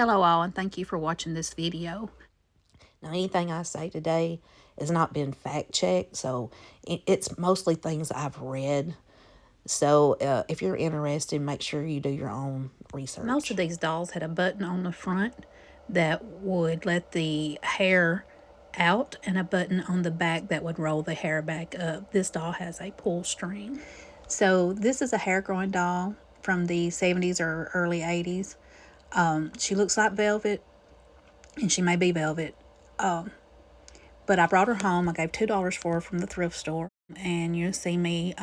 Hello all, and thank you for watching this video. Now, anything I say today has not been fact checked, so it's mostly things I've read. So if you're interested, make sure you do your own research. Most of these dolls had a button on the front that would let the hair out and a button on the back that would roll the hair back up. This doll has a pull string. So this is a hair growing doll from the 70s or early 80s. She looks like velvet, and she may be velvet. But I brought her home. I gave $2 for her from the thrift store. And you'll see me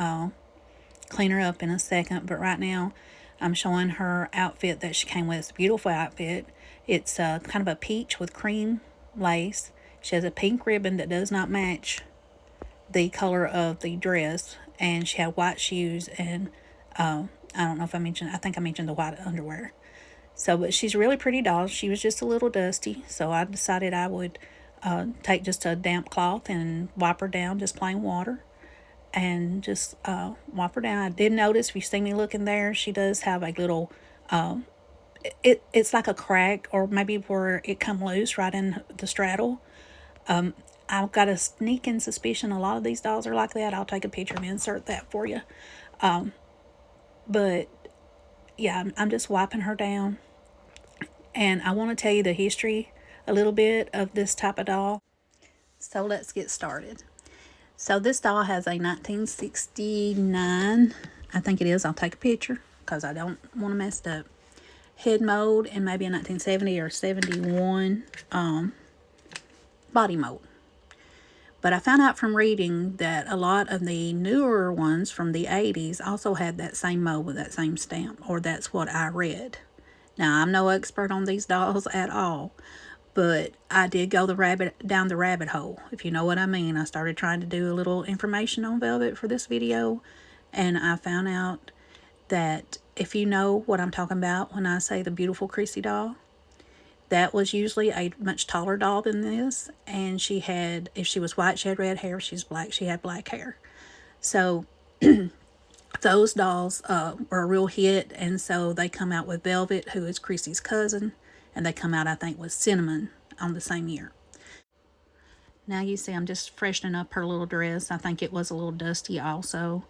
clean her up in a second. But right now, I'm showing her outfit that she came with. It's a beautiful outfit. It's kind of a peach with cream lace. She has a pink ribbon that does not match the color of the dress. And she had white shoes and I don't know if I think I mentioned the white underwear. So, but she's a really pretty doll. She was just a little dusty, so I decided I would take just a damp cloth and wipe her down, just plain water, and just wipe her down. I did notice, if you see me looking there, she does have a little, it's like a crack, or maybe where it come loose right in the straddle. I've got a sneaking suspicion a lot of these dolls are like that. I'll take a picture and insert that for you. But yeah, I'm just wiping her down. And I want to tell you the history a little bit of this type of doll. So let's get started. So this doll has a 1969, I think it is, I'll take a picture because I don't want to mess it up, head mold, and maybe a 1970 or 71 body mold. But I found out from reading that a lot of the newer ones from the 80s also had that same mold with that same stamp, or that's what I read. Now, I'm no expert on these dolls at all, but I did go down the rabbit hole, if you know what I mean. I started trying to do a little information on velvet for this video, and I found out that if you know what I'm talking about when I say the beautiful Crissy doll, that was usually a much taller doll than this, and she had, if she was white, she had red hair. If she's black, she had black hair. So those dolls were a real hit, and so they come out with Velvet, who is Crissy's cousin, and they come out, I think, with Cinnamon on the same year. Now you see I'm just freshening up her little dress. I think it was a little dusty also,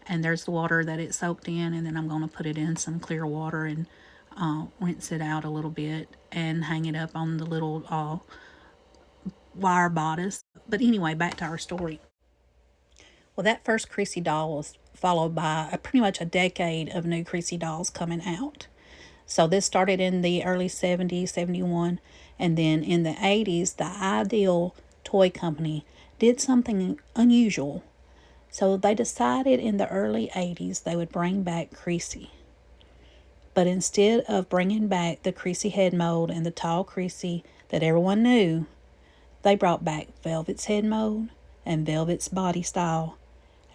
and there's the water that it soaked in, and then I'm going to put it in some clear water and rinse it out a little bit and hang it up on the little wire bodice. But anyway, back to our story. Well, that first Crissy doll was followed by pretty much a decade of new Crissy dolls coming out. So this started in the early 70s, 71, and then in the 80s, the Ideal Toy Company did something unusual. So they decided in the early 80s they would bring back Crissy. But instead of bringing back the Crissy head mold and the tall Crissy that everyone knew, they brought back Velvet's head mold and Velvet's body style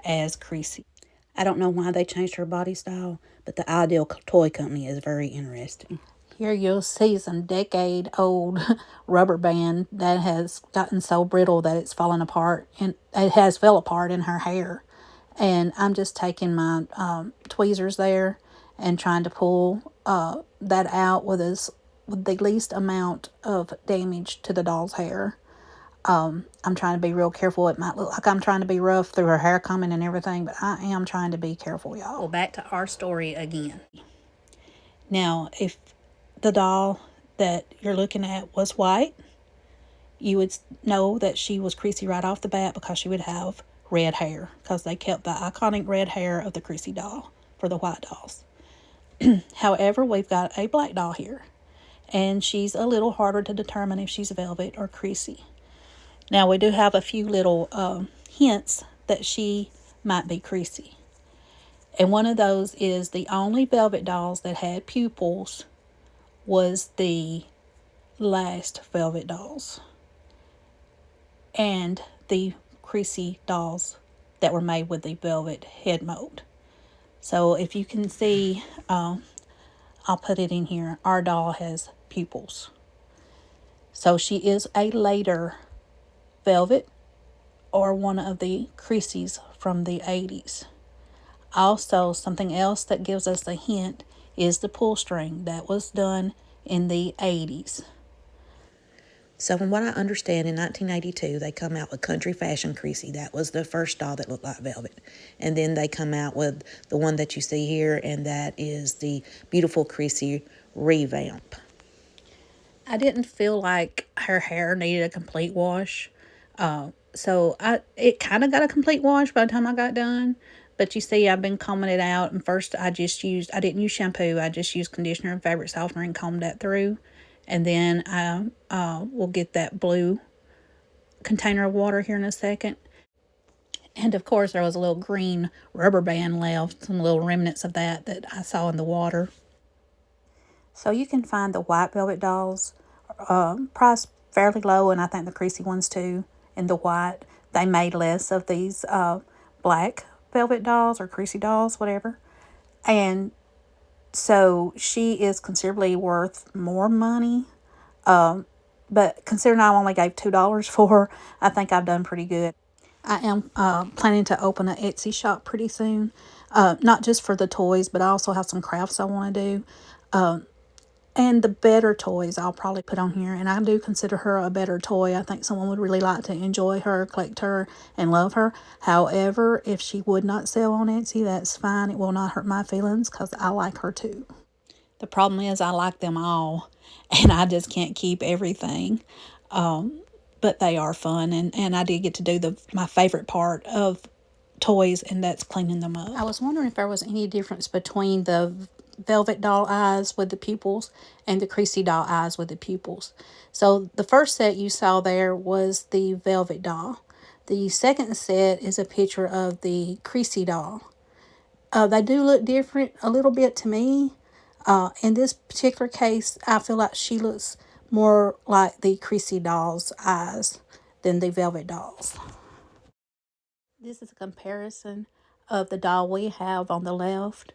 as Crissy. I don't know why they changed her body style, but the Ideal Toy Company is very interesting. Here you'll see some decade-old rubber band that has gotten so brittle that it's fallen apart, and it has fell apart in her hair. And I'm just taking my tweezers there and trying to pull that out with the least amount of damage to the doll's hair. I'm trying to be real careful. It might look like I'm trying to be rough through her hair combing and everything, but I am trying to be careful, y'all. Well, back to our story again. Now, if the doll that you're looking at was white, you would know that she was Crissy right off the bat because she would have red hair, because they kept the iconic red hair of the Crissy doll for the white dolls. However, we've got a black doll here, and she's a little harder to determine if she's Velvet or Crissy. Now, we do have a few little hints that she might be Crissy. And one of those is the only Velvet dolls that had pupils was the last Velvet dolls. And the Crissy dolls that were made with the Velvet head mold. So if you can see, I'll put it in here, our doll has pupils. So she is a later Velvet or one of the Crissys from the 80s. Also, something else that gives us a hint is the pull string that was done in the 80s. So from what I understand, in 1982, they come out with Country Fashion Crissy. That was the first doll that looked like velvet. And then they come out with the one that you see here, and that is the Beautiful Crissy revamp. I didn't feel like her hair needed a complete wash. So it kind of got a complete wash by the time I got done. But you see, I've been combing it out. And first, I didn't use shampoo. I just used conditioner and fabric softener and combed that through. And then I will get that blue container of water here in a second. And of course, there was a little green rubber band left, some little remnants of that I saw in the water. So you can find the white velvet dolls priced fairly low, and I think the Crissy ones too, in the white. They made less of these black velvet dolls or Crissy dolls, whatever. And so she is considerably worth more money. But considering I only gave $2 for her, I think I've done pretty good. I am planning to open an Etsy shop pretty soon. Not just for the toys, but I also have some crafts I want to do. And the better toys I'll probably put on here. And I do consider her a better toy. I think someone would really like to enjoy her, collect her, and love her. However, if she would not sell on Etsy, that's fine. It will not hurt my feelings because I like her too. The problem is I like them all. And I just can't keep everything. But they are fun. And I did get to do my favorite part of toys, and that's cleaning them up. I was wondering if there was any difference between the velvet doll eyes with the pupils and the Crissy doll eyes with the pupils. So the first set you saw there was the velvet doll. The second set is a picture of the Crissy doll. They do look different a little bit to me. In this particular case, I feel like she looks more like the Crissy doll's eyes than the velvet dolls. This is a comparison of the doll we have on the left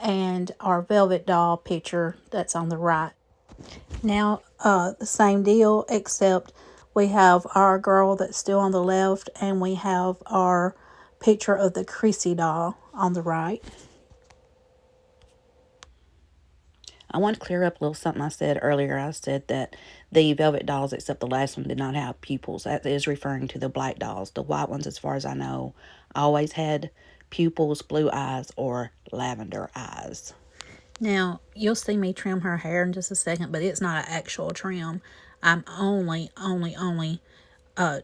and our velvet doll picture that's on the right. Now, the same deal, except we have our girl that's still on the left, and we have our picture of the Crissy doll on the right. I want to clear up a little something I said earlier. I said that the velvet dolls, except the last one, did not have pupils. That is referring to the black dolls. The white ones, as far as I know, always had pupils, blue eyes, or lavender eyes. Now, you'll see me trim her hair in just a second, but it's not an actual trim. I'm only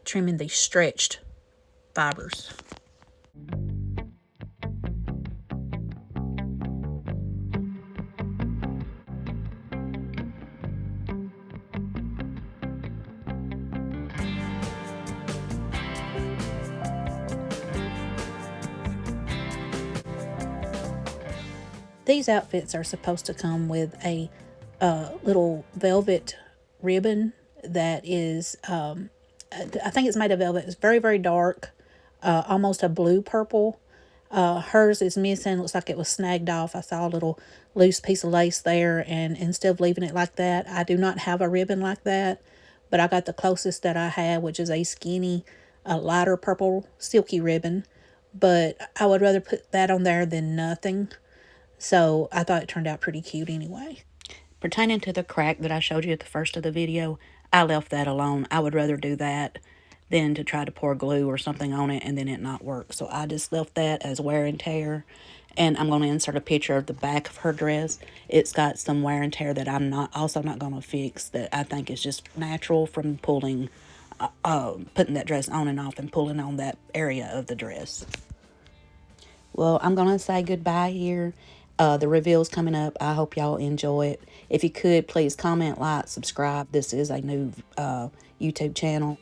trimming the stretched fibers. These outfits are supposed to come with a little velvet ribbon that is, I think it's made of velvet. It's very, very dark, almost a blue purple. Hers is missing. Looks like it was snagged off. I saw a little loose piece of lace there, and instead of leaving it like that, I do not have a ribbon like that, but I got the closest that I had, which is a skinny, lighter purple silky ribbon. But I would rather put that on there than nothing. So I thought it turned out pretty cute anyway. Pertaining to the crack that I showed you at the first of the video, I left that alone. I would rather do that than to try to pour glue or something on it and then it not work. So I just left that as wear and tear. And I'm going to insert a picture of the back of her dress. It's got some wear and tear that I'm also not going to fix, that I think is just natural from putting that dress on and off and pulling on that area of the dress. Well, I'm going to say goodbye here. The reveal's coming up. I hope y'all enjoy it. If you could, please comment, like, subscribe. This is a new YouTube channel.